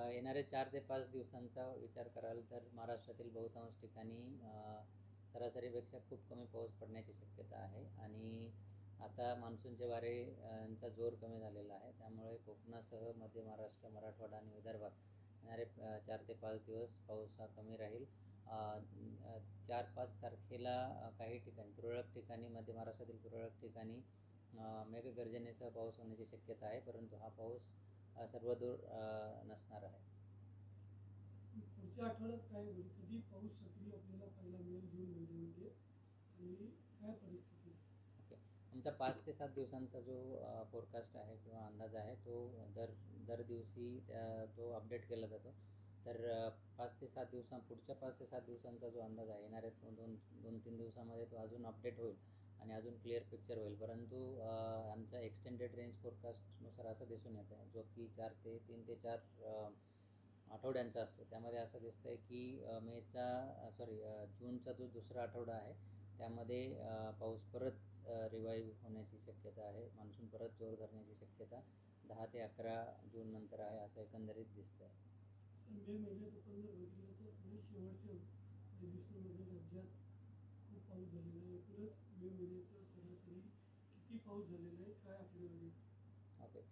येणाऱ्या 4 ते 5 दिवसांचा विचार कराल तर महाराष्ट्रातील बहुतांश ठिकाणी सरासरीपेक्षा खूप कमी पाऊस पडण्याची शक्यता आहे आणि आता मान्सूनचे वारे यांचा जोर कमी झालेला आहे. त्यामुळे कोकणासह मध्य महाराष्ट्र, मराठवाडा आणि विदर्भात येणारे 4 ते 5 दिवस पाऊस हा कमी राहील. 4-5 तारखेला काही ठिकाणी तुरळक ठिकाणी मध्य महाराष्ट्रातील तुरळक ठिकाणी मेघगर्जनेसह पाऊस होण्याची शक्यता आहे, परंतु हा पाऊस सर्वदूर नसणार आहे. पुढच्या आठवड्यात काय होईल, कधी पाऊस सक्रिय आपल्याला पाहायला मिळेल जून महिन्यामध्ये आणि काय परिस्थिती? ओके, आमचा 5 ते 7 दिवसांचा जो फोरकास्ट आहे किंवा अंदाज आहे तो दर दिवशी तो अपडेट केला जातो. तर 5 ते 7 पुढच्या 5 ते 7 दिवसांचा जो अंदाज आहे येणाऱ्या 2-3 दिवसामध्ये तो अजून अपडेट होईल आणि अजून क्लिअर पिक्चर होईल. परंतु आमच्या एक्सटेंडेड रेंज फोरकास्टनुसार असं दिसून येतं आहे जो की 3 ते 4 आठवड्यांचा असतो. त्यामध्ये असं दिसतं आहे की जूनचा जो दुसरा आठवडा आहे त्यामध्ये पाऊस परत रिवाईव्ह होण्याची शक्यता आहे. मान्सून परत जोर धरण्याची शक्यता 10 ते 11 जून नंतर आहे असं एकंदरीत दिसतं आहे. मे महिन्यात आपण जर बघितलं तर पुणे शेवटच्या दिवसांमध्ये राज्यात खूप पाऊस झालेला आहे. एकूणच मे महिन्याचा सरासरी किती पाऊस झालेला आहे, काय आकडेवारी? ओके,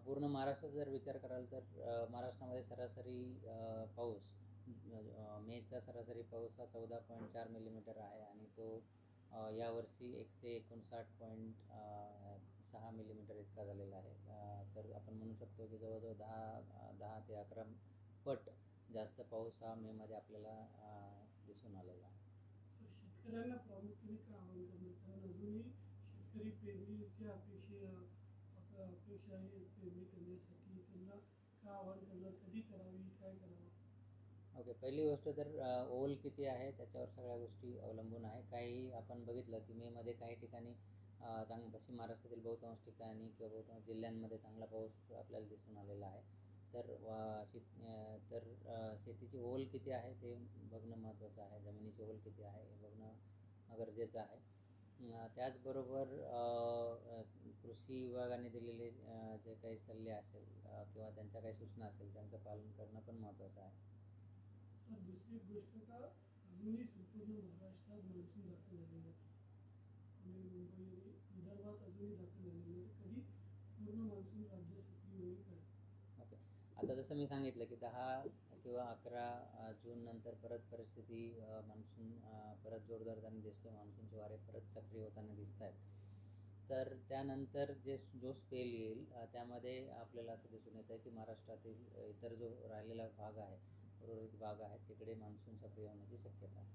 पूर्ण महाराष्ट्राचा जर विचार कराल तर महाराष्ट्रामध्ये सरासरी पाऊस मेचा सरासरी पाऊस हा 14.4 मिलीमीटर आहे आणि तो यावर्षी 159.6 मिलीमीटर इतका झालेला आहे. तर आपण म्हणू शकतो की जवळजवळ 10 ते 11 पट जास्त पाऊस हा मेमध्ये आपल्याला दिसून आलेला आहे. शेतकऱ्यांना प्रामुख्याने काय आव्हान करणार, कारण अजूनही शेतकरी पेरणीच्या अपेक्षा आहे पेरणी करण्यासाठी. त्यांना काय आव्हान करणार, कधी करावी, काय करावं? ओके, पहिली गोष्ट तर ओल किती आहे त्याच्यावर सगळ्या गोष्टी अवलंबून आहे. काही आपण बघितलं की मेमध्ये काही ठिकाणी पश्चिम महाराष्ट्रातील बहुतांश ठिकाणी किंवा बहुतांश जिल्ह्यांमध्ये चांगला पाऊस आपल्याला दिसून आलेला आहे. तर शेतीची ओल किती आहे ते बघणं महत्त्वाचं आहे. जमिनीची ओल किती आहे हे बघणं गरजेचं आहे. त्याचबरोबर कृषी विभागाने दिलेले जे काही सल्ले असेल किंवा त्यांच्या काही सूचना असेल त्यांचं पालन करणं पण महत्त्वाचं आहे. तर दुसरी गोष्ट का अजूनही संपूर्ण महाराष्ट्रात मान्सून दाखल झालेलं आहे, पुणे, मुंबई आणि विदर्भात अजूनही दाखल झालेलं आहे. कधी पूर्ण मान्सून राज्यात सक्रिय होईल काय? ओके, आता जसं मी सांगितलं की 10 किंवा 11 जून नंतर परत परिस्थिती मान्सून परत जोरदारपणे दिसतो. मान्सूनचे वारे परत सक्रिय होताना दिसत आहेत. तर त्यानंतर जो स्पेल येईल त्यामध्ये आपल्याला असं दिसून येतं आहे की महाराष्ट्रातील इतर जो राहिलेला भाग आहे, उर्वरित भाग आहे तिकडे मान्सून सक्रिय होण्याची शक्यता आहे.